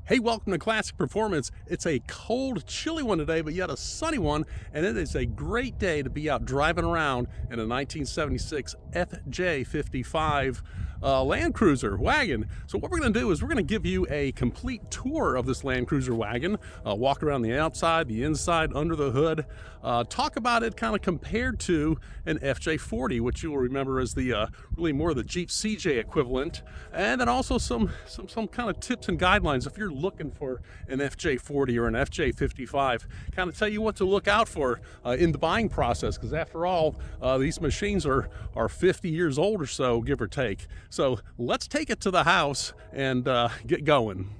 Hey, welcome to Classic Performance. It's a cold, chilly one today, but yet a sunny one, and it is a great day to be out driving around in a 1976 FJ55 Land Cruiser wagon. So what we're going to do is we're going to give you a complete tour of this Land Cruiser wagon, walk around the outside, the inside, under the hood, talk about it kind of compared to an FJ40, which you will remember as the really more the Jeep CJ equivalent, and then also some kind of tips and guidelines if you're looking for an FJ40 or an FJ55, kind of tell you what to look out for in the buying process, because after all, these machines are 50 years old or so, give or take. So let's take it to the house and get going.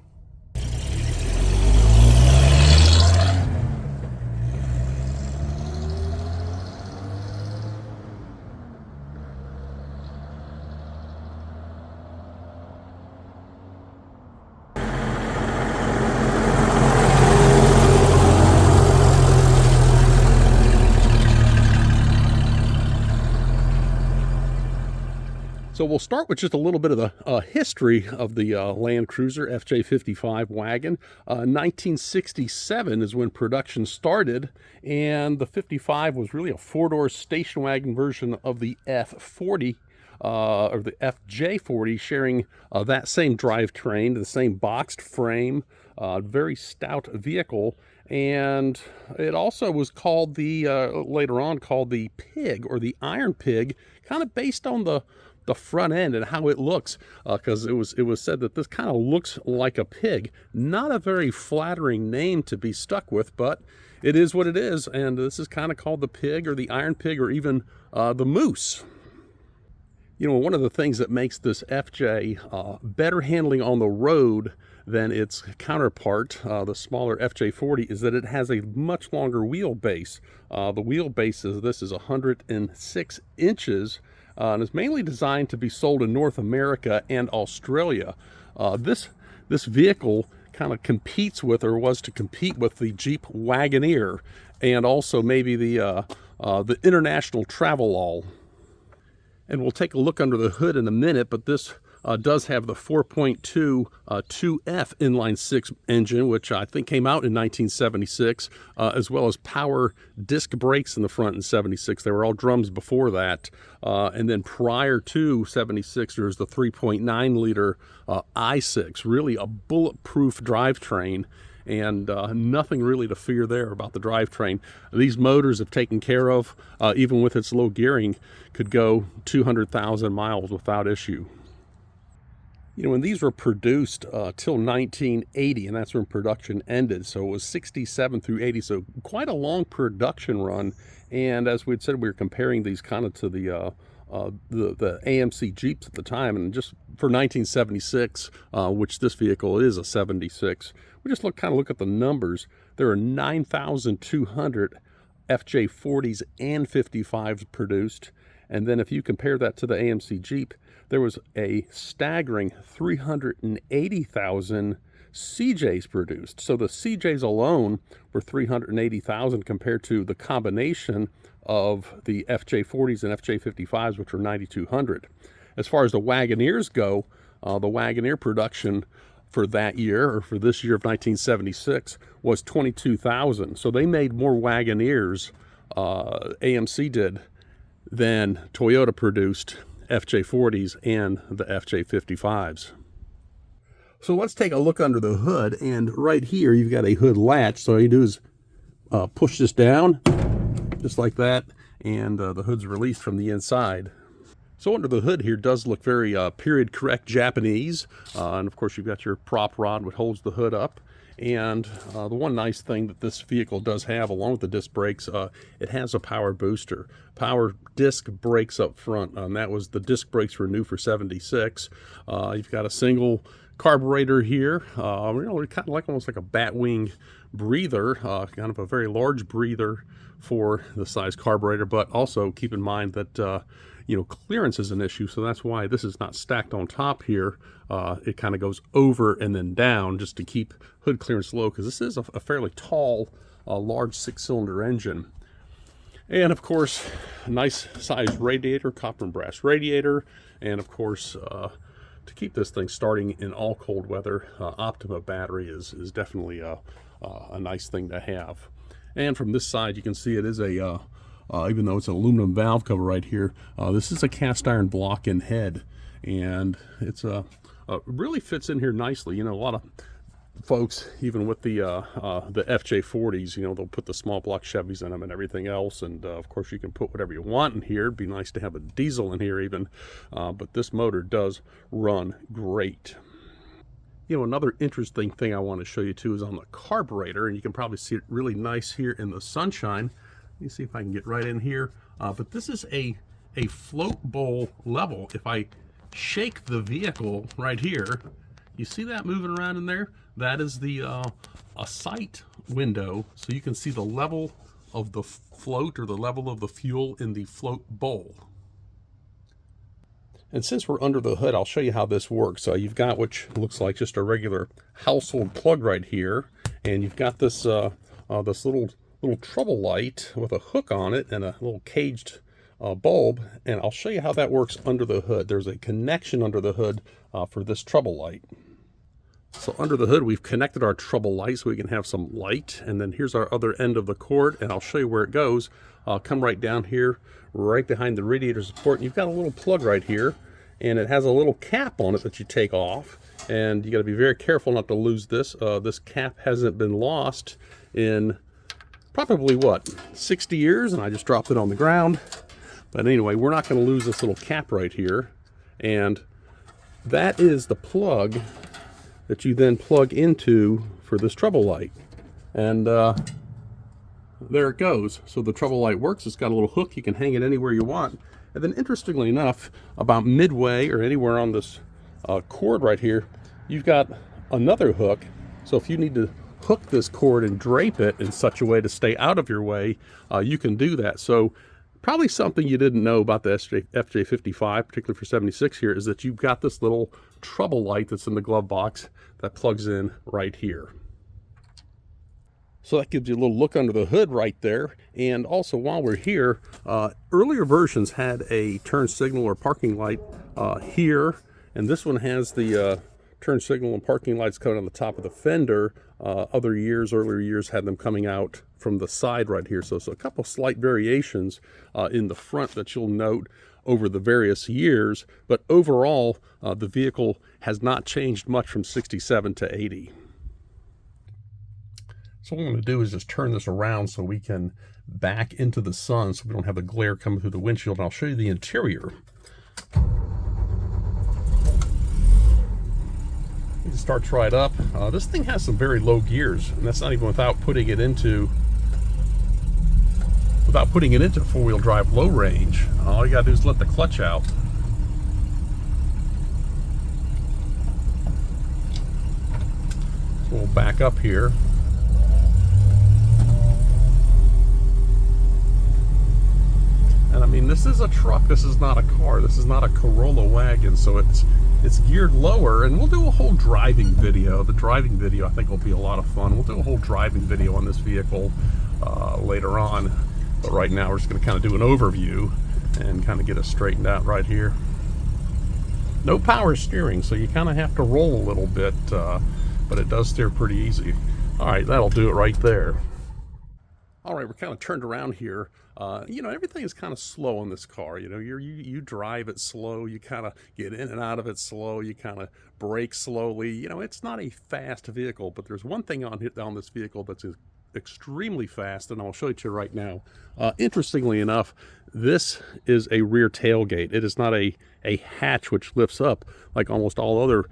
So we'll start with just a little bit of the history of the Land Cruiser FJ55 wagon. 1967 is when production started, and the 55 was really a four-door station wagon version of the F40, or the FJ40, sharing that same drivetrain, the same boxed frame, very stout vehicle. And it also was called later on called the Pig, or the Iron Pig, kind of based on the front end and how it looks, because it was said that this kind of looks like a pig. Not a very flattering name to be stuck with, but it is what it is, and this is kind of called the Pig or the Iron Pig, or even the Moose. You know, one of the things that makes this FJ better handling on the road than its counterpart, the smaller FJ40, is that it has a much longer wheelbase. The wheelbase is 106 inches, and is mainly designed to be sold in North America and Australia. This vehicle kind of competes with, or was to compete with, the Jeep Wagoneer, and also maybe the International Travelall. And we'll take a look under the hood in a minute, but this does have the 4.2 2F inline-six engine, which I think came out in 1976, as well as power disc brakes in the front in 76. They were all drums before that. And then prior to 76, there's the 3.9 liter i6, really a bulletproof drivetrain. And nothing really to fear there about the drivetrain. These motors, if taken care of, even with its low gearing, could go 200,000 miles without issue. You know, when these were produced till 1980, and that's when production ended, so it was 67 through 80, so quite a long production run. And as we'd said, we were comparing these kind of to the AMC Jeeps at the time, and just for 1976, which this vehicle is a 76, we just look at the numbers. There are 9,200 FJ40s and 55s produced, and then if you compare that to the AMC Jeep, there was a staggering 380,000 CJs produced. So the CJs alone were 380,000 compared to the combination of the FJ40s and FJ55s, which were 9,200. As far as the Wagoneers go, the Wagoneer production for that year, or for this year of 1976, was 22,000. So they made more Wagoneers, AMC did, than Toyota produced FJ40s and the FJ55s. So let's take a look under the hood, and right here you've got a hood latch. So all you do is push this down, just like that, and the hood's released from the inside. So under the hood here does look very period correct Japanese, and of course you've got your prop rod which holds the hood up. And the one nice thing that this vehicle does have, along with the disc brakes, it has a power booster, power disc brakes up front, and that was, the disc brakes were new for 76. You've got a single carburetor here, really kind of like almost like a batwing breather, kind of a very large breather for the size carburetor, but also keep in mind that clearance is an issue, so that's why this is not stacked on top here. It kind of goes over and then down just to keep hood clearance low, because this is a fairly tall, large six-cylinder engine. And of course, a nice sized radiator, copper and brass radiator, and of course to keep this thing starting in all cold weather. Optima battery is definitely a nice thing to have. And from this side, you can see it is a, even though it's an aluminum valve cover right here, this is a cast iron block-in head, and it's really fits in here nicely. You know, a lot of folks, even with the FJ40s, you know, they'll put the small block Chevys in them and everything else, and of course you can put whatever you want in here. It'd be nice to have a diesel in here even, but this motor does run great. You know, another interesting thing I want to show you too is on the carburetor, and you can probably see it really nice here in the sunshine. Let me see if I can get right in here, but this is a float bowl level. If I shake the vehicle right here, you see that moving around in there? That is the a sight window, so you can see the level of the float or the level of the fuel in the float bowl. And since we're under the hood, I'll show you how this works. You've got what looks like just a regular household plug right here, and you've got this this little trouble light with a hook on it and a little caged bulb, and I'll show you how that works under the hood. There's a connection under the hood for this trouble light. So under the hood, we've connected our trouble light so we can have some light, and then here's our other end of the cord, and I'll show you where it goes. I'll come right down here, right behind the radiator support, and you've got a little plug right here, and it has a little cap on it that you take off, and you got to be very careful not to lose this. This cap hasn't been lost in probably, what, 60 years, and I just dropped it on the ground. But anyway, we're not going to lose this little cap right here, and that is the plug that you then plug into for this trouble light. And there it goes. So the trouble light works. It's got a little hook. You can hang it anywhere you want. And then interestingly enough, about midway or anywhere on this cord right here, you've got another hook. So if you need to hook this cord and drape it in such a way to stay out of your way, you can do that. So probably something you didn't know about the FJ55, particularly for 76 here, is that you've got this little trouble light that's in the glove box that plugs in right here. So that gives you a little look under the hood right there. And also, while we're here, earlier versions had a turn signal or parking light here, and this one has the turn signal and parking lights coming on the top of the fender. Earlier years had them coming out from the side right here. So a couple slight variations in the front that you'll note over the various years, but overall the vehicle has not changed much from 67 to 80. So what I'm going to do is just turn this around so we can back into the sun so we don't have the glare coming through the windshield, and I'll show you the interior. It starts right up. This thing has some very low gears, and that's not even without putting it into four-wheel drive low range. All you gotta do is let the clutch out. So we'll back up here. And I mean, this is a truck, this is not a car, this is not a Corolla wagon, so it's geared lower, and we'll do a whole driving video. The driving video I think will be a lot of fun. We'll do a whole driving video on this vehicle later on, but right now we're just going to kind of do an overview and kind of get us straightened out right here. No power steering, so you kind of have to roll a little bit, but it does steer pretty easy. All right, that'll do it right there. All right, we're kind of turned around here. You know, everything is kind of slow on this car. You know, you drive it slow, you kind of get in and out of it slow, you kind of brake slowly. You know, it's not a fast vehicle, but there's one thing on this vehicle that's extremely fast, and I'll show it to you right now. Interestingly enough, this is a rear tailgate. It is not a hatch which lifts up like almost all other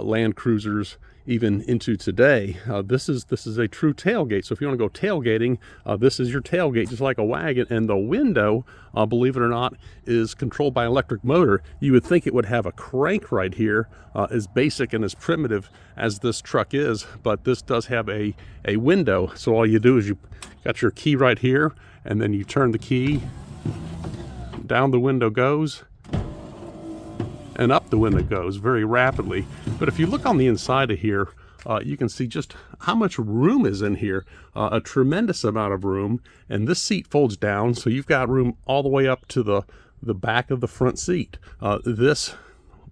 Land Cruisers even into today. This is a true tailgate. So if you want to go tailgating, this is your tailgate, just like a wagon. And the window, believe it or not, is controlled by electric motor. You would think it would have a crank right here, as basic and as primitive as this truck is, but this does have a window. So all you do is you got your key right here, and then you turn the key, down the window goes, and up the window goes very rapidly. But if you look on the inside of here, you can see just how much room is in here. A tremendous amount of room, and this seat folds down, so you've got room all the way up to the back of the front seat. This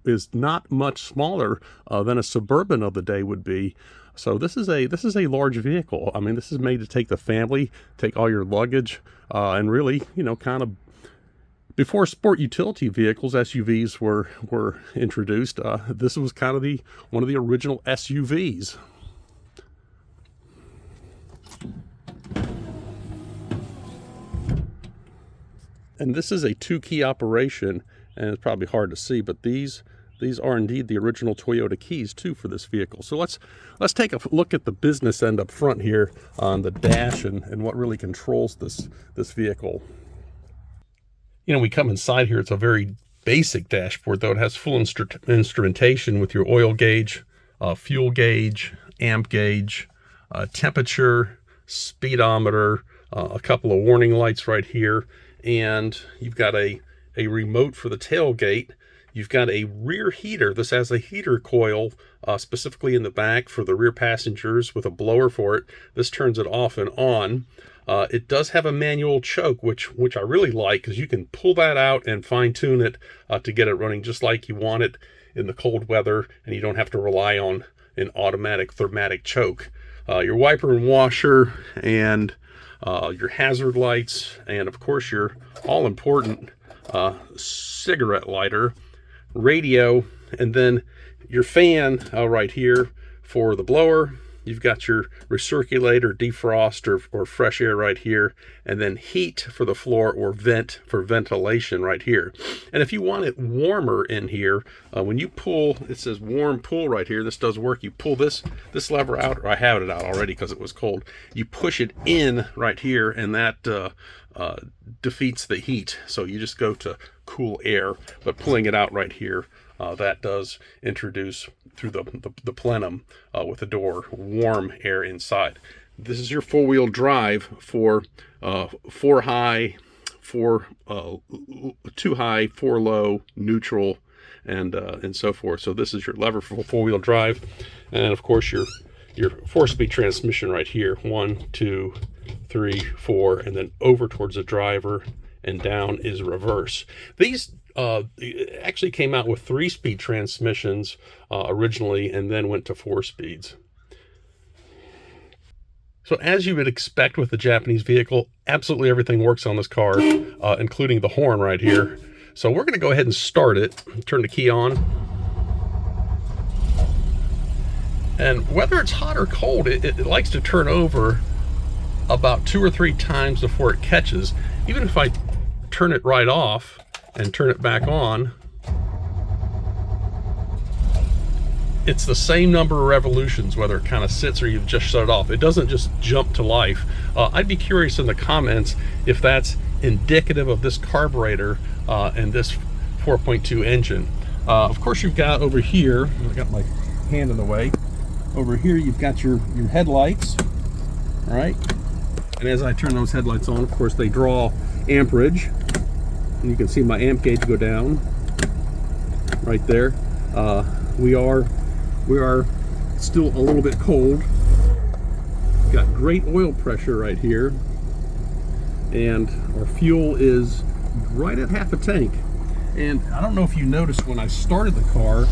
is not much smaller than a Suburban of the day would be. So this is a large vehicle. I mean, this is made to take the family, take all your luggage, and really, you know, kind of before sport utility vehicles, SUVs were introduced. This was kind of one of the original SUVs. And this is a 2-key operation, and it's probably hard to see, but these are indeed the original Toyota keys too for this vehicle. So let's take a look at the business end up front here on the dash and what really controls this vehicle. You know, we come inside here, it's a very basic dashboard, though it has full instrumentation with your oil gauge, fuel gauge, amp gauge, temperature, speedometer, a couple of warning lights right here, and you've got a remote for the tailgate. You've got a rear heater. This has a heater coil specifically in the back for the rear passengers with a blower for it. This turns it off and on. It does have a manual choke, which I really like, because you can pull that out and fine-tune it to get it running just like you want it in the cold weather, and you don't have to rely on an automatic thermatic choke. Your wiper and washer, and your hazard lights, and of course your all-important cigarette lighter, radio, and then your fan right here for the blower. You've got your recirculator, defrost, or fresh air right here, and then heat for the floor, or vent for ventilation right here. And if you want it warmer in here, when you pull, it says warm pull right here. This does work. You pull this lever out, or I have it out already because it was cold. You push it in right here, and that defeats the heat. So you just go to cool air, but pulling it out right here, that does introduce through the plenum with the door warm air inside. This is your four-wheel drive for 4 high, 2 high, 4 low, neutral, and so forth. So this is your lever for four-wheel drive, and of course your 4-speed transmission right here. 1, 2, 3, 4, and then over towards the driver, and down is reverse. These actually came out with 3-speed transmissions originally, and then went to 4 speeds. So as you would expect with the Japanese vehicle, absolutely everything works on this car, including the horn right here. So we're going to go ahead and start it, turn the key on. And whether it's hot or cold, it likes to turn over about 2 or 3 times before it catches. Even if I turn it right off and turn it back on, it's the same number of revolutions, whether it kind of sits or you've just shut it off. It doesn't just jump to life. I'd be curious in the comments if that's indicative of this carburetor and this 4.2 engine. Of course, you've got over here, I've got my hand in the way, over here you've got your headlights, all right? And as I turn those headlights on, of course, they draw amperage. And you can see my amp gauge go down right there. We are still a little bit cold. Got great oil pressure right here, and our fuel is right at half a tank. And I don't know if you noticed when I started the car,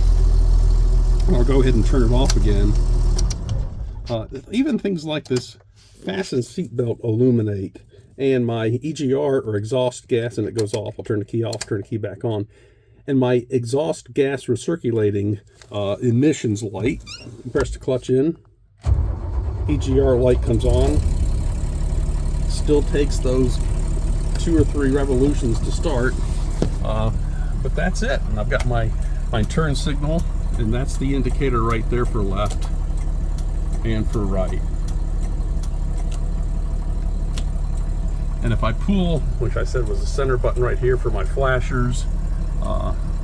I'll go ahead and turn it off again. Even things like this fasten seatbelt illuminate, and my EGR, or exhaust gas, and it goes off. I'll turn the key off, turn the key back on. And my exhaust gas recirculating emissions light, press the clutch in, EGR light comes on. Still takes those 2 or 3 revolutions to start, but that's it. And I've got my turn signal, and that's the indicator right there for left and for right. And if I pull, which I said was the center button right here for my flashers,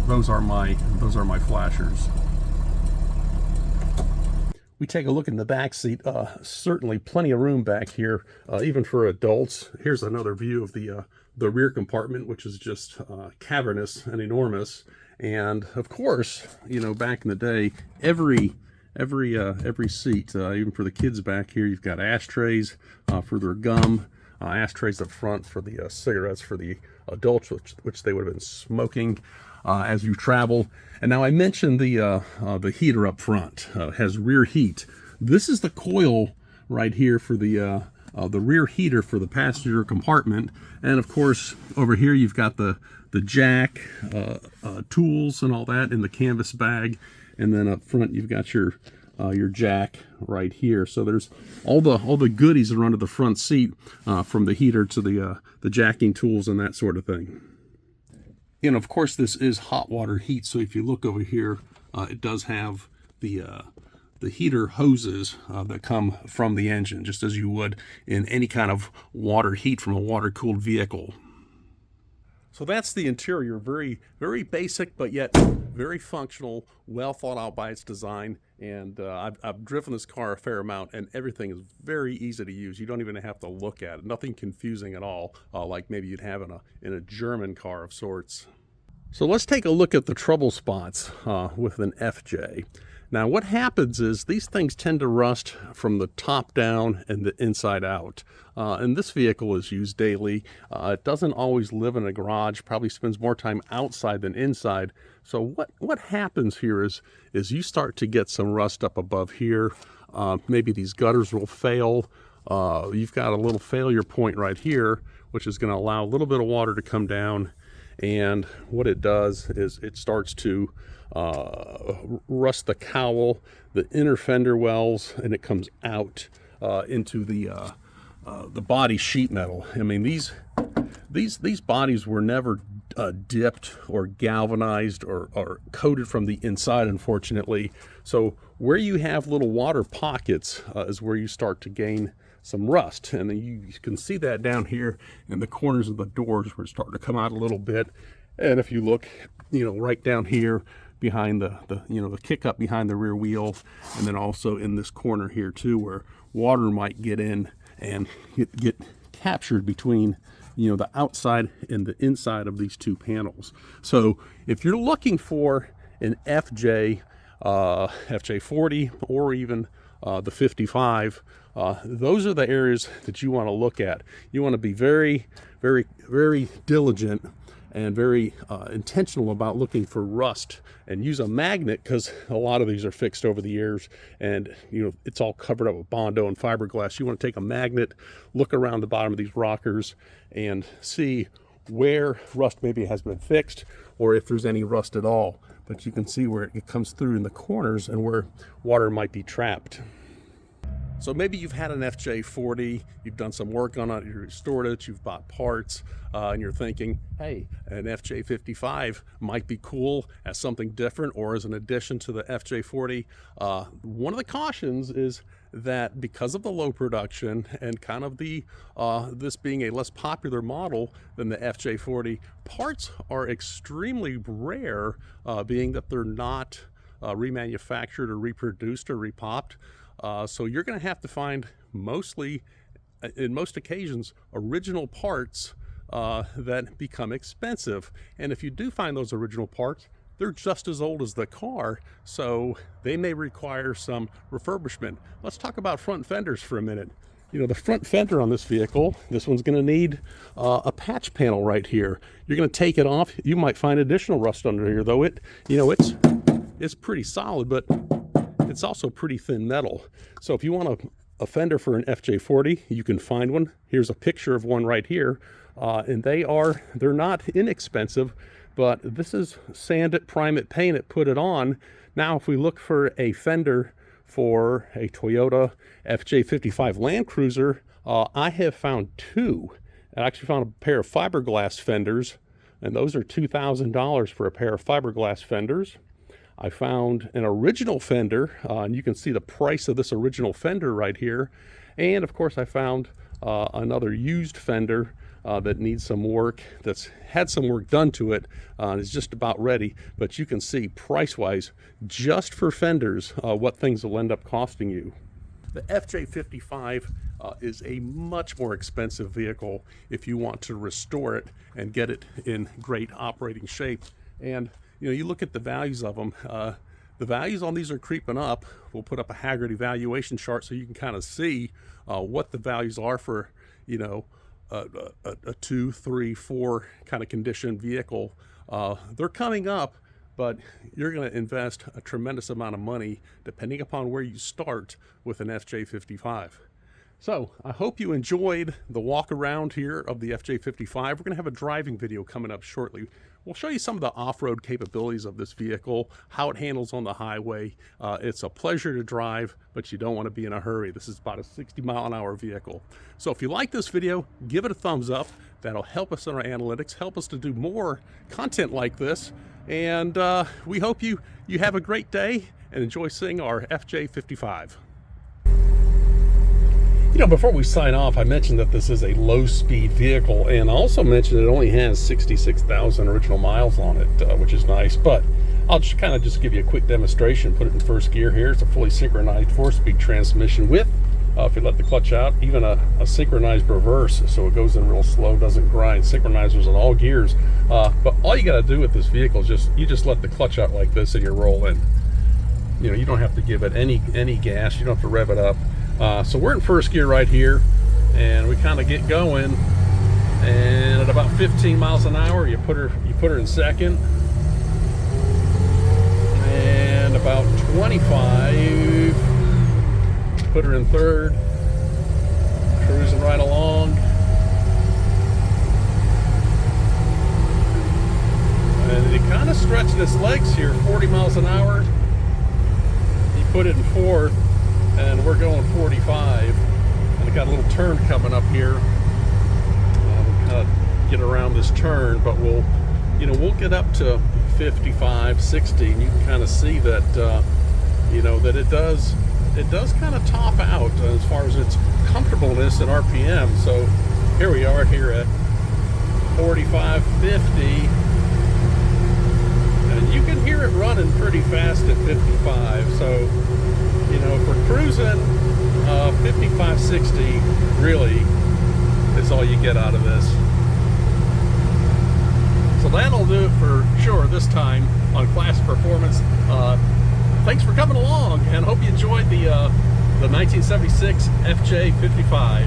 those are my flashers. We take a look in the back seat. Certainly plenty of room back here, even for adults. Here's another view of the rear compartment, which is just cavernous and enormous. And of course, you know, back in the day, every seat, even for the kids back here, you've got ashtrays for their gum. Ashtrays up front for the cigarettes for the adults, which they would have been smoking. as you travel. And now I mentioned the heater up front. Has rear heat. This is the coil right here for the rear heater for the passenger compartment. And of course, over here you've got the jack, tools and all that in the canvas bag. And then up front you've got your jack right here. So there's all the goodies that are under the front seat, from the heater to the jacking tools and that sort of thing. And of course this is hot water heat. So if you look over here, it does have the heater hoses that come from the engine, just as you would in any kind of water heat from a water-cooled vehicle. So that's the interior. Very, very basic, but yet very functional, well thought out by its design. And I've driven this car a fair amount, and everything is very easy to use. You don't even have to look at it. Nothing confusing at all, like maybe you'd have in a German car of sorts. So let's take a look at the trouble spots with an FJ. Now what happens is these things tend to rust from the top down and the inside out. And this vehicle is used daily. It doesn't always live in a garage, probably spends more time outside than inside. So what happens here is you start to get some rust up above here. Maybe these gutters will fail. You've got a little failure point right here, which is going to allow a little bit of water to come down. And what it does is it starts to rust the cowl, the inner fender wells, and it comes out into the body sheet metal. I mean, these bodies were never dipped or galvanized or coated from the inside, unfortunately. So where you have little water pockets is where you start to gain some rust, and you can see that down here in the corners of the doors where it's starting to come out a little bit. And if you look, right down here behind the kick up behind the rear wheel, and then also in this corner here too, where water might get in and get captured between the outside and the inside of these two panels. So if you're looking for an FJ, FJ40, or even the 55, those are the areas that you want to look at. You want to be very, very, very diligent and very intentional about looking for rust, and use a magnet, because a lot of these are fixed over the years, and it's all covered up with Bondo and fiberglass. You want to take a magnet, look around the bottom of these rockers, and see where rust maybe has been fixed, or if there's any rust at all. But you can see where it comes through in the corners and where water might be trapped. So maybe you've had an FJ40, you've done some work on it, you restored it, you've bought parts, and you're thinking, hey, an FJ55 might be cool as something different or as an addition to the FJ40. One of the cautions is that because of the low production and kind of this being a less popular model than the FJ40, parts are extremely rare, being that they're not remanufactured or reproduced or repopped. So you're going to have to find mostly, in most occasions, original parts that become expensive. And if you do find those original parts, they're just as old as the car, so they may require some refurbishment. Let's talk about front fenders for a minute. The front fender on this vehicle, this one's going to need a patch panel right here. You're going to take it off. You might find additional rust under here, though it's pretty solid, but it's also pretty thin metal. So if you want a fender for an FJ40, you can find one. Here's a picture of one right here. And they're not inexpensive, but this is sand it, prime it, paint it, put it on. Now, if we look for a fender for a Toyota FJ55 Land Cruiser, I have found two. I actually found a pair of fiberglass fenders, and those are $2,000 for a pair of fiberglass fenders. I found an original fender, and you can see the price of this original fender right here. And of course, I found another used fender that needs some work, that's had some work done to it, and is just about ready. But you can see price-wise, just for fenders, what things will end up costing you. The FJ55 is a much more expensive vehicle if you want to restore it and get it in great operating shape. And you look at the values of them. The values on these are creeping up. We'll put up a Haggard evaluation chart so you can kind of see what the values are for, a 2, 3, 4 kind of condition vehicle. They're coming up, but you're going to invest a tremendous amount of money depending upon where you start with an FJ55. So I hope you enjoyed the walk around here of the FJ55. We're going to have a driving video coming up shortly. We'll show you some of the off-road capabilities of this vehicle, how it handles on the highway. It's a pleasure to drive, but you don't want to be in a hurry. This is about a 60-mile-an-hour vehicle. So if you like this video, give it a thumbs up. That'll help us in our analytics, help us to do more content like this. And we hope you have a great day and enjoy seeing our FJ55. You know, before we sign off, I mentioned that this is a low-speed vehicle, and I also mentioned it only has 66,000 original miles on it, which is nice. But I'll just kind of give you a quick demonstration. Put it in first gear here. It's a fully synchronized 4-speed transmission with, if you let the clutch out, even a synchronized reverse, so it goes in real slow, doesn't grind. Synchronizers in all gears. But all you got to do with this vehicle is you just let the clutch out like this, and you roll in. You know, you don't have to give it any gas. You don't have to rev it up. So we're in first gear right here, and we kind of get going, and at about 15 miles an hour you put her in second, and about 25 put her in third, cruising right along, and he kind of stretched its legs here. 40 miles an hour, he put it in fourth, and we're going 45, and we got a little turn coming up here. We'll kind of get around this turn, but we'll get up to 55, 60, and you can kind of see that that it does kind of top out as far as its comfortableness in RPM. So here we are here at 45, 50, and you can hear it running pretty fast at 55. So for cruising, 55, 60 really is all you get out of this. So that'll do it for sure this time on Class Performance. Thanks for coming along, and hope you enjoyed the 1976 FJ55.